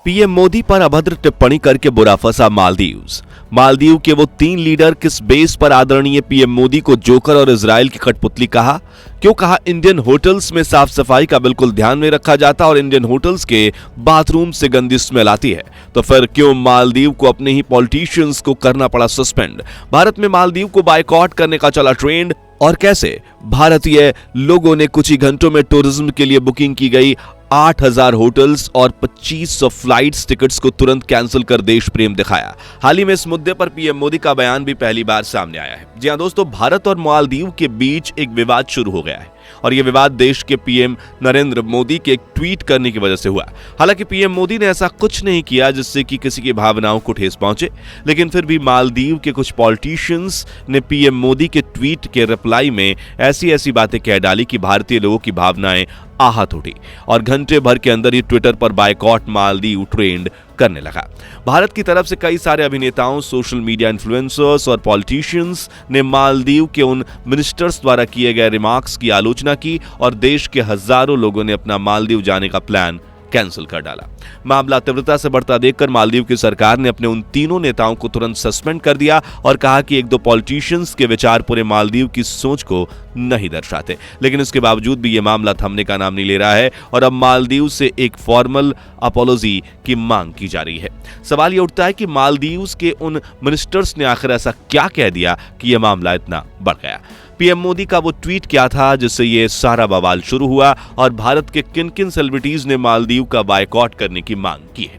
PM Modi पर अभद्र टिप्पणी करके बुरा फंसा मालदीव के वो 3 लीडर किस बेस पर आदरणीय पीएम मोदी को जोकर और इजराइल की कठपुतली कहा? क्यों कहा इंडियन होटल्स में साफ सफाई का बिल्कुल ध्यान नहीं रखा जाता और इंडियन होटल्स के बाथरूम से गंदी स्मेल आती है? तो फिर क्यों मालदीव को अपने ही पॉलिटिशियंस को करना पड़ा सस्पेंड? भारत में मालदीव को बायकॉट करने का चला ट्रेंड और कैसे भारतीय लोगों ने कुछ ही घंटों में टूरिज्म के लिए बुकिंग की गई 8000 होटल्स और 2500 फ्लाइट्स टिकट्स को तुरंत कैंसिल कर देश प्रेम दिखाया। हाल ही में इस मुद्दे पर पीएम मोदी का बयान भी पहली बार सामने आया है। जी हां दोस्तों, भारत और मालदीव के बीच एक विवाद शुरू हो गया है और यह विवाद देश के पीएम नरेंद्र मोदी के एक ट्वीट करने की वजह से हुआ। हालांकि पीएम मोदी ने ऐसा कुछ नहीं किया जिससे कि किसी की भावनाओं को ठेस पहुंचे, लेकिन फिर भी मालदीव के कुछ पॉलिटिशियंस ने पीएम मोदी के ट्वीट के रिप्लाई में ऐसी बातें कह डाली कि भारतीय लोगों की भावनाएं आहत उठी और घंटे भर के अंदर ही ट्विटर पर बायकॉट मालदीव ट्रेंड करने लगा। भारत की तरफ से कई सारे अभिनेताओं, सोशल मीडिया इन्फ्लुएंसर्स और पॉलिटिशियंस ने मालदीव के उन मिनिस्टर्स द्वारा किए गए रिमार्क्स की आलोचना की और देश के हजारों लोगों ने अपना मालदीव जाने का प्लान कैंसिल कर डाला। मामला तीव्रता से बढ़ता देखकर मालदीव की सरकार ने अपने उन तीनों नेताओं को तुरंत सस्पेंड कर दिया और कहा कि 1-2 पॉलिटिशियंस के विचार पूरे मालदीव की सोच को नहीं दर्शाते। लेकिन इसके बावजूद भी यह मामला थमने का नाम नहीं ले रहा है और अब मालदीव से एक फॉर्मल अपॉलॉजी की मांग की जा रही है। सवाल यह उठता है कि मालदीव के उन मिनिस्टर्स ने आखिर ऐसा क्या कह दिया कि यह मामला इतना बढ़ गया? पीएम मोदी का वो ट्वीट क्या था जिससे ये सारा बवाल शुरू हुआ और भारत के किन-किन सेलिब्रिटीज ने मालदीव का बायकॉट करने की मांग की है?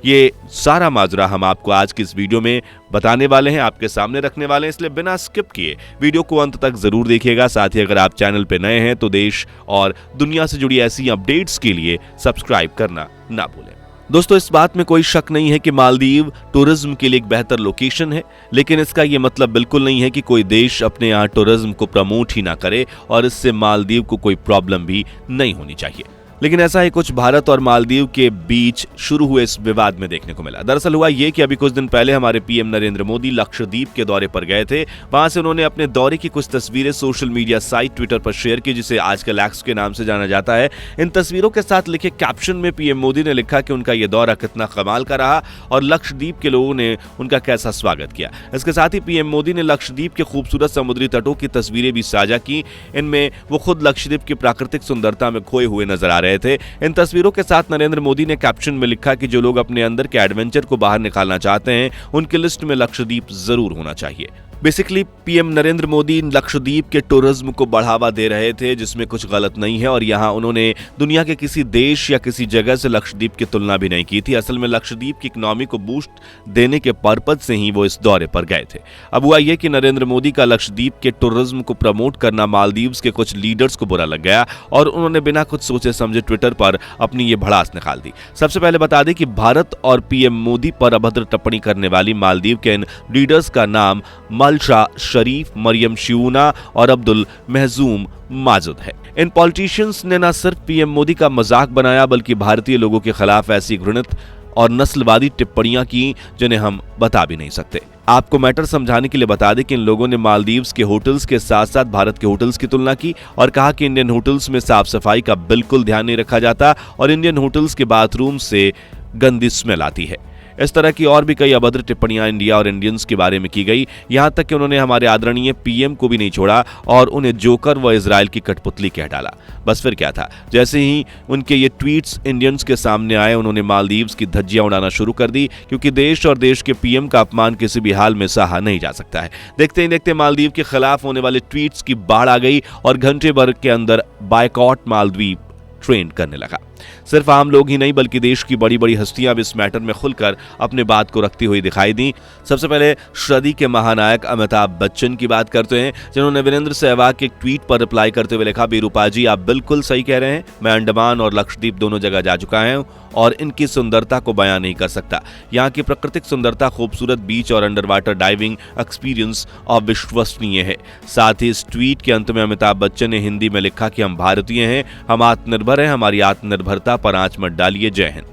ये सारा माजरा हम आपको आज की इस वीडियो में बताने वाले हैं, आपके सामने रखने वाले हैं, इसलिए बिना स्किप किए वीडियो को अंत तक जरूर देखिएगा। साथ ही अगर आप चैनल पे नए हैं तो देश और दुनिया से जुड़ी ऐसी अपडेट्स के लिए सब्सक्राइब करना ना भूलें। दोस्तों, इस बात में कोई शक नहीं है कि मालदीव टूरिज्म के लिए एक बेहतर लोकेशन है, लेकिन इसका यह मतलब बिल्कुल नहीं है कि कोई देश अपने यहाँ टूरिज्म को प्रमोट ही ना करे और इससे मालदीव को कोई प्रॉब्लम भी नहीं होनी चाहिए। लेकिन ऐसा ही कुछ भारत और मालदीव के बीच शुरू हुए इस विवाद में देखने को मिला। दरअसल हुआ ये कि अभी कुछ दिन पहले हमारे पीएम नरेंद्र मोदी लक्षद्वीप के दौरे पर गए थे। वहां से उन्होंने अपने दौरे की कुछ तस्वीरें सोशल मीडिया साइट ट्विटर पर शेयर की, जिसे आजकल एक्स के नाम से जाना जाता है। इन तस्वीरों के साथ लिखे कैप्शन में पीएम मोदी ने लिखा कि उनका यह दौरा कितना कमाल का रहा और लक्षद्वीप के लोगों ने उनका कैसा स्वागत किया। इसके साथ ही पीएम मोदी ने लक्षद्वीप के खूबसूरत समुद्री तटों की तस्वीरें भी साझा की। इनमें वो खुद लक्षद्वीप की प्राकृतिक सुंदरता में खोए हुए नजर आ रहे थे। इन तस्वीरों के साथ नरेंद्र मोदी ने कैप्शन में लिखा कि जो लोग अपने अंदर के एडवेंचर को बाहर निकालना चाहते हैं उनकी लिस्ट में लक्षद्वीप जरूर होना चाहिए। बेसिकली पीएम नरेंद्र मोदी लक्षद्वीप के टूरिज्म को बढ़ावा दे रहे थे, जिसमें कुछ गलत नहीं है और यहां उन्होंने दुनिया के किसी देश या किसी जगह से लक्षद्वीप की तुलना भी नहीं की थी। असल में लक्षद्वीप की इकोनॉमी को बूस्ट देने के पर्पज से ही वो इस दौरे पर गए थे। अब हुआ यह कि नरेंद्र मोदी का लक्षद्वीप के टूरिज्म को प्रमोट करना मालदीव्स के कुछ लीडर्स को बुरा लग गया और उन्होंने बिना कुछ सोचे समझे ट्विटर पर अपनी ये भड़ास निकाल दी। सबसे पहले बता दें कि भारत और पीएम मोदी पर अभद्र टिप्पणी करने वाली मालदीव के इन लीडर्स का नाम मलशा शरीफ, मरियम शिऊना और अब्दुल महजूम माजुद है। इन पॉलिटिशियंस ने न सिर्फ पीएम मोदी का मजाक बनाया बल्कि भारतीय लोगों के खिलाफ ऐसी घृणित और नस्लवादी टिप्पणियां की जिन्हें हम बता भी नहीं सकते। आपको मैटर समझाने के लिए बता दें कि इन लोगों ने मालदीव्स के होटल्स के साथ साथ भारत के होटल्स की तुलना की और कहा कि इंडियन होटल्स में साफ सफाई का बिल्कुल ध्यान नहीं रखा जाता और इंडियन होटल्स के बाथरूम से गंदी स्मेल आती है। इस तरह की और भी कई अभद्र टिप्पणियां इंडिया और इंडियंस के बारे में की गई। यहां तक कि उन्होंने हमारे आदरणीय पीएम को भी नहीं छोड़ा और उन्हें जोकर व इजराइल की कठपुतली कह डाला। बस फिर क्या था, जैसे ही उनके ये ट्वीट्स इंडियंस के सामने आए उन्होंने मालदीव्स की धज्जियां उड़ाना शुरू कर दी, क्योंकि देश और देश के पीएम का अपमान किसी भी हाल में सहा नहीं जा सकता है। देखते ही देखते मालदीव के खिलाफ होने वाले ट्वीट्स की बाढ़ आ गई और घंटे भर के अंदर बायकॉट मालदीव ट्रेंड करने लगा। सिर्फ आम लोग ही नहीं बल्कि देश की बड़ी बड़ी हस्तियां भी इस मैटर में खुलकर अपने बात को रखती हुई दिखाई दी। सबसे पहले सदी के महानायक अमिताभ बच्चन की बात करते हैं, जिन्होंने वीरेंद्र सहवाग के एक ट्वीट पर रिप्लाई करते हुए लिखा, बीरूपा जी आप बिल्कुल सही कह रहे हैं, मैं अंडमान और लक्षद्वीप दोनों जगह जा चुका हूं और इनकी सुंदरता को बयान नहीं कर सकता। यहाँ की प्राकृतिक सुंदरता, खूबसूरत बीच और अंडर वाटर डाइविंग एक्सपीरियंस अविश्वसनीय है। साथ ही इस ट्वीट के अंत में अमिताभ बच्चन ने हिंदी में लिखा कि हम भारतीय हैं, हम आत्मनिर्भर हैं, हमारी आत्मनिर्भरता पर आंच मत डालिए, जय हिंद।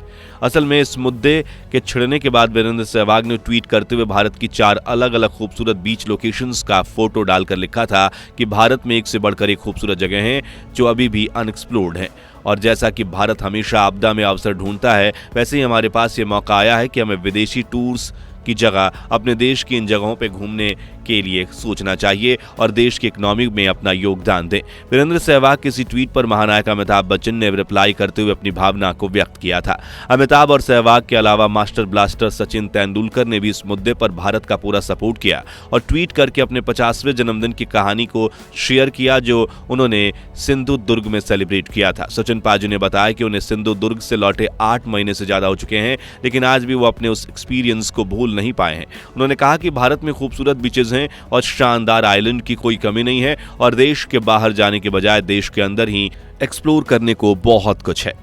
असल में इस मुद्दे के छिड़ने के बाद वीरेंद्र सहवाग ने ट्वीट करते हुए भारत की 4 अलग अलग खूबसूरत बीच लोकेशंस का फोटो डालकर लिखा था कि भारत में एक से बढ़कर एक खूबसूरत जगह हैं जो अभी भी अनएक्सप्लोर्ड हैं। और जैसा कि भारत हमेशा आपदा में अवसर ढूंढता है, वैसे ही हमारे पास ये मौका आया है कि हमें विदेशी टूर्स की जगह अपने देश की इन जगहों पे घूमने के लिए सोचना चाहिए और देश की इकोनॉमी में अपना योगदान दें। वीरेंद्र सहवाग के इसी ट्वीट पर महानायक अमिताभ बच्चन ने रिप्लाई करते हुए अपनी भावना को व्यक्त किया था। अमिताभ और सहवाग के अलावा मास्टर ब्लास्टर सचिन तेंदुलकर ने भी इस मुद्दे पर भारत का पूरा सपोर्ट किया और ट्वीट करके अपने 50वें जन्मदिन की कहानी को शेयर किया जो उन्होंने सिंधु दुर्ग में सेलिब्रेट किया था। सचिन पाजी ने बताया कि उन्हें सिंधु दुर्ग से लौटे 8 महीने से ज्यादा हो चुके हैं, लेकिन आज भी वो अपने उस एक्सपीरियंस को भूल नहीं पाए हैं। उन्होंने कहा कि भारत में खूबसूरत बीचेस हैं और शानदार आइलैंड की कोई कमी नहीं है और देश के बाहर जाने के बजाय देश के अंदर ही एक्सप्लोर करने को बहुत कुछ है।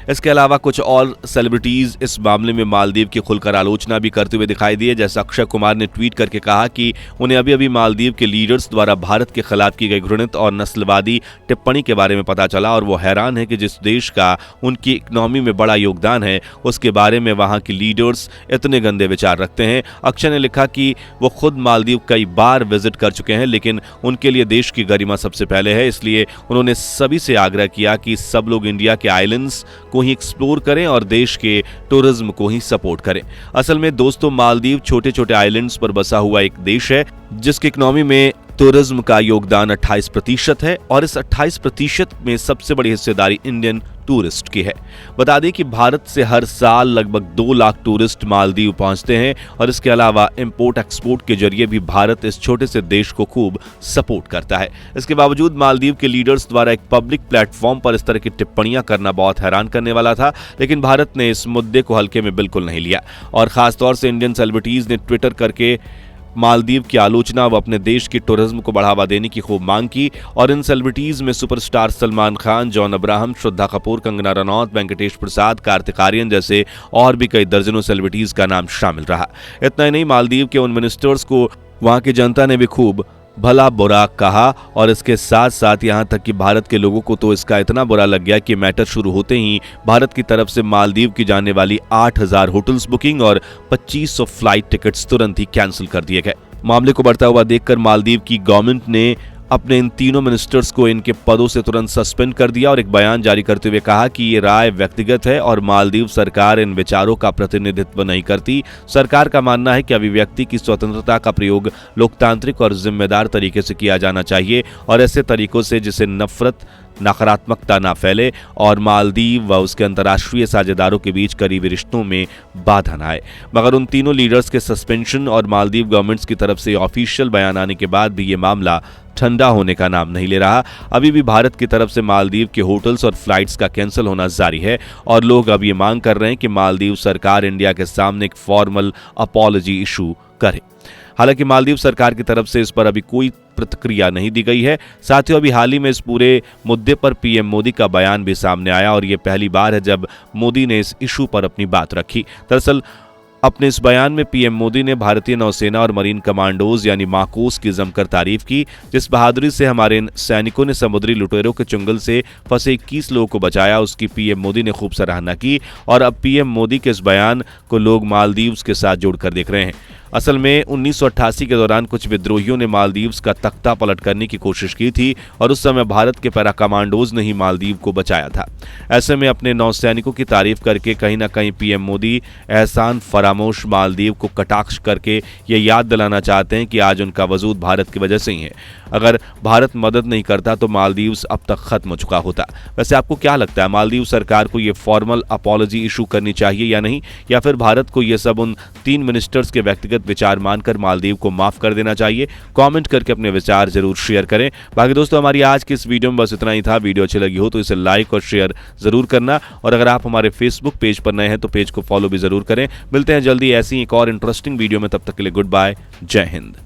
इसके अलावा कुछ और सेलिब्रिटीज इस मामले में मालदीव की खुलकर आलोचना भी करते हुए दिखाई दिए। जैसा अक्षय कुमार ने ट्वीट करके कहा कि उन्हें अभी अभी मालदीव के लीडर्स द्वारा भारत के खिलाफ की गई घृणित और नस्लवादी टिप्पणी के बारे में पता चला और वो हैरान है कि जिस देश का उनकी इकोनॉमी में बड़ा योगदान है उसके बारे में वहां के लीडर्स इतने गंदे विचार रखते हैं। अक्षय ने लिखा कि वो खुद मालदीव कई बार विजिट कर चुके हैं, लेकिन उनके लिए देश की गरिमा सबसे पहले है, इसलिए उन्होंने सभी से आग्रह किया कि सब लोग इंडिया के आइलैंड्स को ही एक्सप्लोर करें और देश के टूरिज्म को ही सपोर्ट करें। असल में दोस्तों, मालदीव छोटे छोटे आइलैंड्स पर बसा हुआ एक देश है जिसकी इकोनॉमी में टूरिज्म का योगदान 28% है और इस 28% में सबसे बड़ी हिस्सेदारी इंडियन टूरिस्ट की है। बता दें कि भारत से हर साल लगभग 2 लाख टूरिस्ट मालदीव पहुंचते हैं और इसके अलावा इंपोर्ट एक्सपोर्ट के जरिए भी भारत इस छोटे से देश को खूब सपोर्ट करता है। इसके बावजूद मालदीव के लीडर्स द्वारा एक पब्लिक प्लेटफॉर्म पर इस तरह की टिप्पणियां करना बहुत हैरान करने वाला था, लेकिन भारत ने इस मुद्दे को हल्के में बिल्कुल नहीं लिया और खासतौर से इंडियन सेलिब्रिटीज ने ट्विटर करके मालदीव की आलोचना व अपने देश की टूरिज्म को बढ़ावा देने की खूब मांग की और इन सेलिब्रिटीज में सुपरस्टार सलमान खान, जॉन अब्राहम, श्रद्धा कपूर, कंगना रनौत, वेंकटेश प्रसाद, कार्तिक आर्यन जैसे और भी कई दर्जनों सेलिब्रिटीज का नाम शामिल रहा। इतना ही नहीं, मालदीव के उन मिनिस्टर्स को वहां की जनता ने भी खूब भला बुरा कहा और इसके साथ साथ यहां तक कि भारत के लोगों को तो इसका इतना बुरा लग गया कि मैटर शुरू होते ही भारत की तरफ से मालदीव की जाने वाली 8000 होटल्स बुकिंग और 2500 फ्लाइट टिकट्स तुरंत ही कैंसिल कर दिए गए। मामले को बढ़ता हुआ देखकर मालदीव की गवर्नमेंट ने अपने इन तीनों मिनिस्टर्स को इनके पदों से तुरंत सस्पेंड कर दिया और एक बयान जारी करते हुए कहा कि ये राय व्यक्तिगत है और मालदीव सरकार इन विचारों का प्रतिनिधित्व नहीं करती। सरकार का मानना है कि अभिव्यक्ति की स्वतंत्रता का प्रयोग लोकतांत्रिक और जिम्मेदार तरीके से किया जाना चाहिए और ऐसे तरीकों से जिसे नफरत, नकारात्मकता ना फैले और मालदीव व उसके अंतर्राष्ट्रीय साझेदारों के बीच करीबी रिश्तों में बाधा न आए। मगर उन तीनों लीडर्स के सस्पेंशन और मालदीव गवर्नमेंट्स की तरफ से ऑफिशियल बयान आने के बाद भी ये मामला ठंडा होने का नाम नहीं ले रहा। अभी भी भारत की तरफ से मालदीव के होटल्स और फ्लाइट्स का कैंसिल होना जारी है और लोग अब ये मांग कर रहे हैं कि मालदीव सरकार इंडिया के सामने एक फॉर्मल अपॉलजी इशू करे। हालांकि मालदीव सरकार की तरफ से इस पर अभी कोई प्रतिक्रिया नहीं दी गई है। साथियों, अभी हाल ही में इस पूरे मुद्दे पर पीएम मोदी का बयान भी सामने आया और ये पहली बार है जब मोदी ने इस इशू पर अपनी बात रखी। दरअसल अपने इस बयान में पीएम मोदी ने भारतीय नौसेना और मरीन कमांडोज यानी माकोस की जमकर तारीफ की, जिस बहादुरी से हमारे इन सैनिकों ने समुद्री लुटेरों के चंगुल से फंसे 21 लोगों को बचाया, उसकी पीएम मोदी ने खूब सराहना की और अब पीएम मोदी के इस बयान को लोग मालदीव्स के साथ जोड़कर देख रहे हैं। असल में 1988 के दौरान कुछ विद्रोहियों ने मालदीव्स का तख्ता पलट करने की कोशिश की थी और उस समय भारत के पैरा कमांडोज ने ही मालदीव को बचाया था। ऐसे में अपने नौसैनिकों की तारीफ करके कहीं ना कहीं पीएम मोदी एहसान फरामोश मालदीव को कटाक्ष करके ये याद दिलाना चाहते हैं कि आज उनका वजूद भारत की वजह से ही है। अगर भारत मदद नहीं करता तो मालदीव्स अब तक खत्म हो चुका होता। वैसे आपको क्या लगता है, मालदीव सरकार को ये फॉर्मल अपॉलजी इशू करनी चाहिए या नहीं, या फिर भारत को ये सब उन 3 मिनिस्टर्स के व्यक्तिगत विचार मानकर मालदीव को माफ कर देना चाहिए? कमेंट करके अपने विचार जरूर शेयर करें। बाकी दोस्तों, हमारी आज की इस वीडियो में बस इतना ही था। वीडियो अच्छी लगी हो तो इसे लाइक और शेयर जरूर करना और अगर आप हमारे फेसबुक पेज पर नए हैं तो पेज को फॉलो भी जरूर करें। मिलते हैं जल्दी ऐसी एक और इंटरेस्टिंग वीडियो में, तब तक के लिए गुड बाय, जय हिंद।